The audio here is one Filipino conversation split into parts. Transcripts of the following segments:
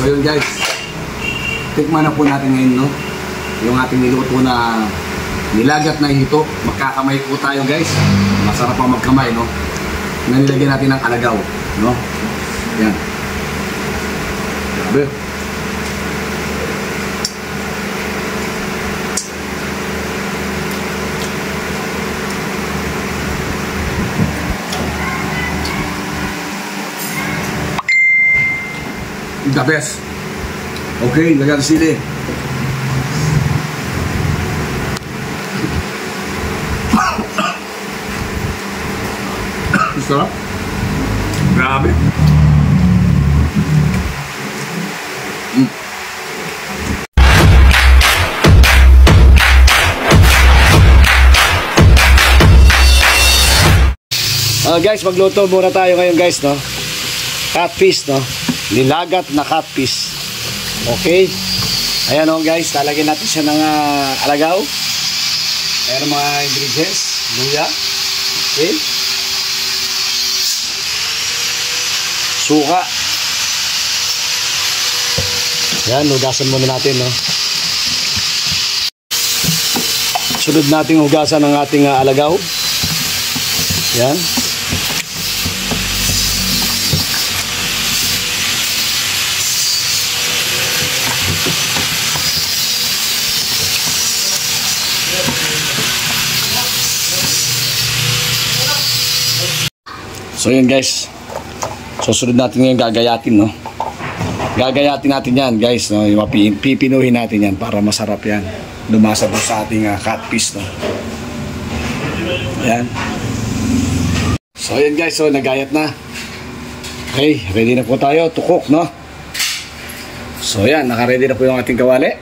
So yun guys, tikman na po natin ngayon, no? Yung ating niluto na nilagat na hito. Magkakamay po tayo guys. Masarap ang magkamay, no? Na nilagyan natin ng alagaw, no? Yan. Grabe. The best. Okay, lagyan ng sili. Sarap. Grabe. Guys, magluto muna tayo ngayon guys, no? Catfish, no? Nilagat na catfish. Okay. Ayan o guys, lalagyan natin siya ng alagaw. Ayan ang mga ingredients. Luya. Okay. Suka. Ayan, hugasan muna natin, no? Sunod natin hugasan ng ating alagaw. Ayan. So yun guys, susunod natin ngayon gagayatin, no? Gagayatin natin yan guys, no? Pipinuhin natin yan para masarap yan. Lumasa po sa ating catfish, no? Ayan. So yun guys, so nagayat na. Okay, ready na po tayo to cook, no? So yan, naka-ready na po yung ating kawali.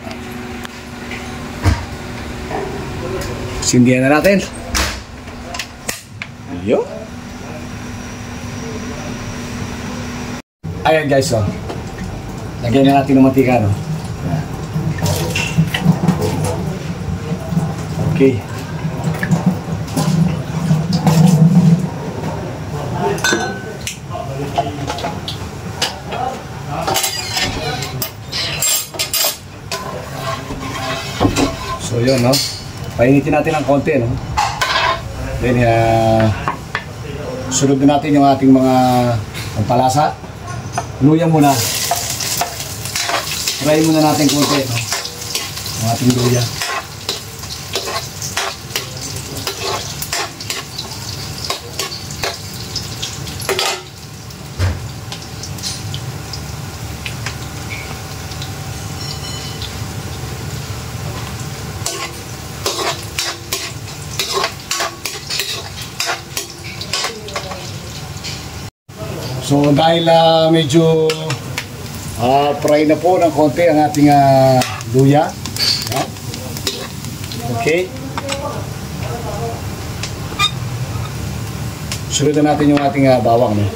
Sindihan na natin. Yo. Ayan guys, oh. Lagyan na natin ng mantika, no? Okay. So yun, no? Painitin natin ng konti, no? Then, sunod na natin yung ating mga pampalasa. Luya muna. Try muna natin konti, no? Ang ating luya. So dahil medyo fry na po ng konti ang ating luya. Okay. Sunod na natin yung ating bawang, no?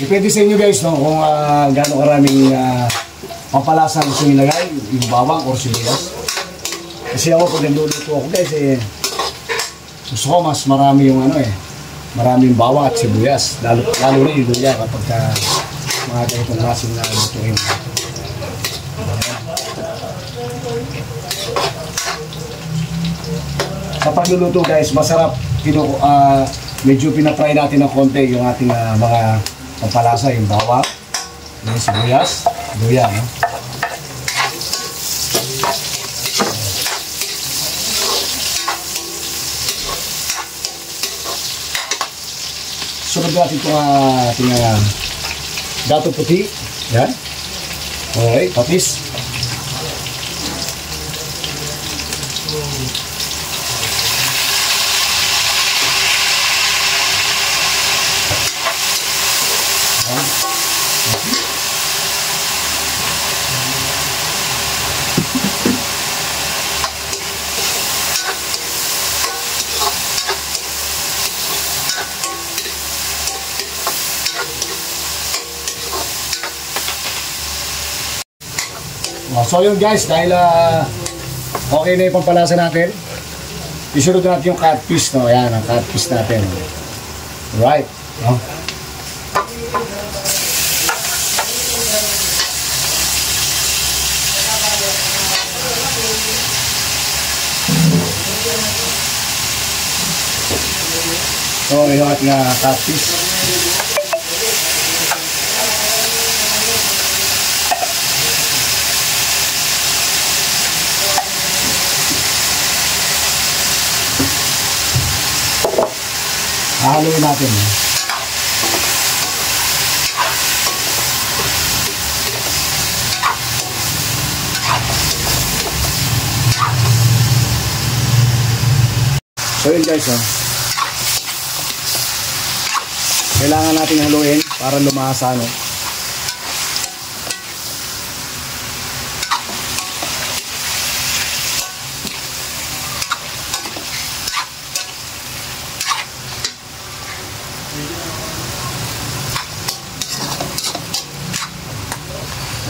Depende sa inyo guys, no, kung gaano karaming pampalasa gusto nilagay, yung bawang or sibuyas. Kasi ako pag niluluto ako guys, gusto ko mas marami yung maraming bawang at sibuyas. Lalo rin yung luya kapag mga ganitong klaseng na lutuin. Sa pagluluto guys, masarap, medyo pinapry natin ng konti yung ating mga pampalasa, yung bawang, yung sibuyas, luya, no? Sunod natin itong ating dato puti. Yan. Okay, patis. So yun guys, dahil okay na yung pampalasa natin, isunod natin yung catfish, no? Ayan, ang catfish natin. Right. No? So, yung ating catfish. Haluin natin. So yun guys, kailangan natin haluin para lumasa, no?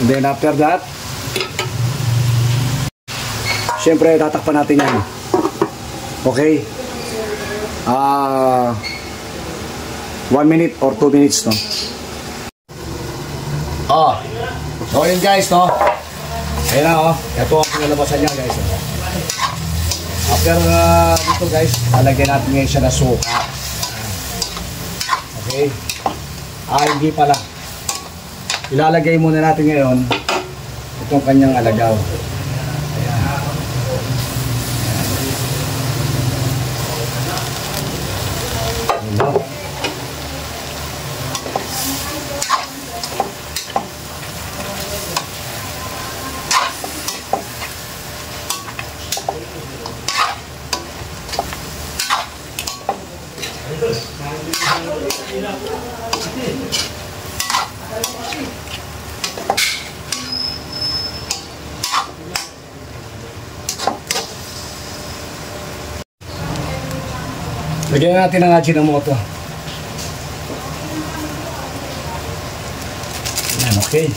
And then after that, syempre tatakpan natin yan. Okay? 1 minute or 2 minutes, no? So yun guys, no? Ayan na, ito ang pinalabasan niya guys, no? After dito guys, lalagyan natin ngayon siya na suka. Okay? Hindi pala. Ilalagay muna natin ngayon itong kanyang alagaw. Lagyan natin ang Ajinomoto. Yan, okay.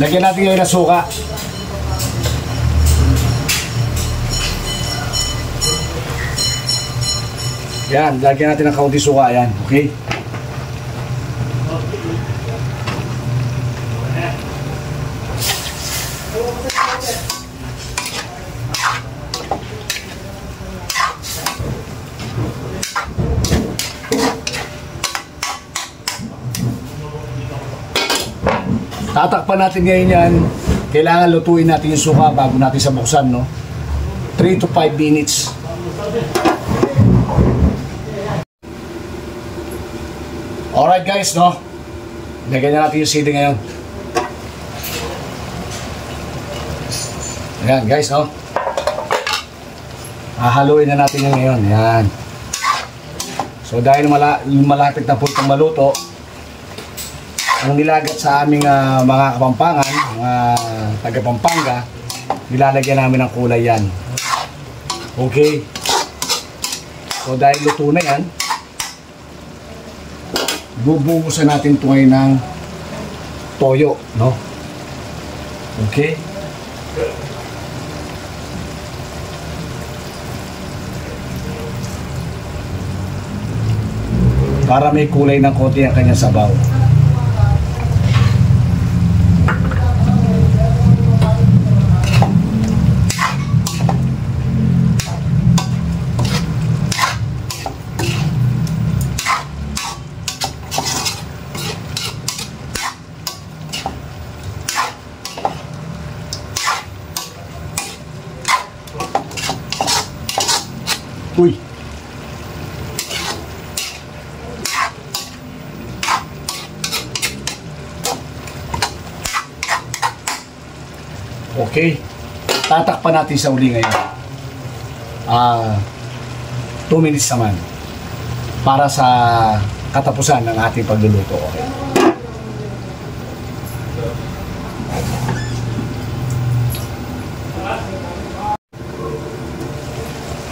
Lagyan natin ngayon na suka. Yan, lagyan natin ng kaunti suka. Yan, okay? Tatakpan natin ngayon yan. Kailangan lutuin natin yung suka bago natin sa buksan, no? 3 to 5 minutes. Alright guys, no? Lagyan na natin yung sili ngayon. Ayan guys, no? Hahaluin na natin yung ngayon. Ayan. So dahil malapit na po itong maluto, ang nilagat sa aming mga Kapampangan, mga taga-Pampanga, nilalagyan namin ng kulay yan. Okay. So dahil luto na yan, bubuhusan natin ito ngayon ng toyo, no? Okay. Para may kulay ng konti ang kanyang sabaw. Uy. Okay. Tatakpan natin sa uli ngayon. 2 minutes naman. para sa katapusan ng ating pagluluto. Okay?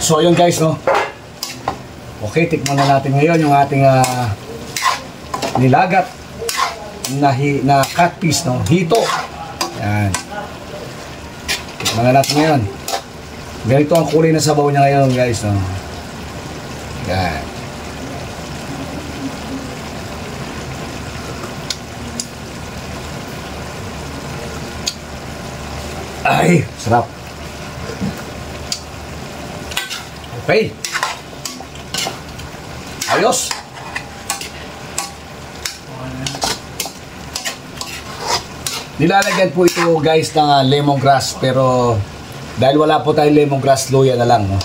So yun guys, no? Okay, tikman na natin ngayon yung ating nilagat na cut piece, no? Hito. Yan. Tikman na natin ngayon. Ganito ang kulay na sabaw niya ngayon guys, no? Yan. Ay, sarap. Okay. Ayos. Nilalagyan po ito guys ng lemongrass, pero dahil wala po tayong lemongrass, luya na lang, no?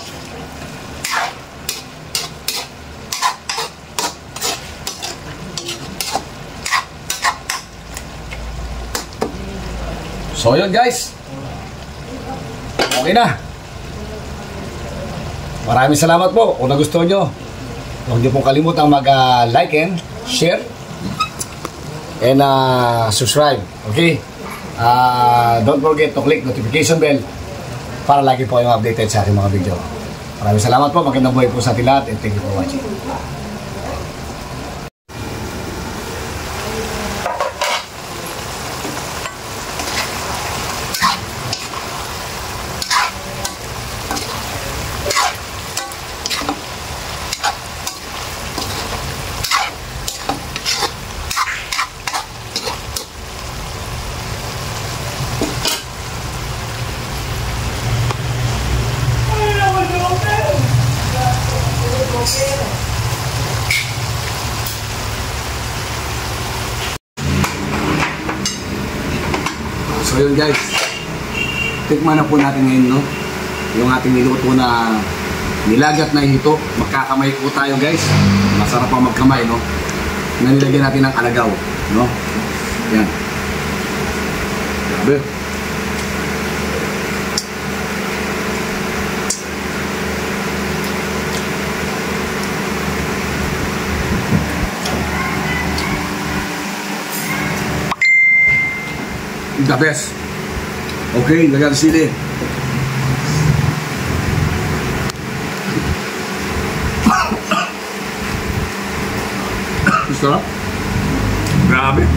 So yun guys, okay na. Maraming salamat po. Kung nagustuhan nyo, huwag niyo pong kalimutang mag-like and share and subscribe. Okay? Don't forget to click notification bell para lagi po kayong updated sa ating mga video. Maraming salamat po. Magandang buhay po sa ating lahat and thank you for watching. So yun guys, tikman na po natin ngayon, no? Yung ating niluto na nilagat na hito. Magkakamay po tayo guys. Masarap ang magkamay, no? Na nilagyan natin ng alagaw, no? Yan. Grabe. The best. Okay, lagyan ng sili. Sarap. Grabe.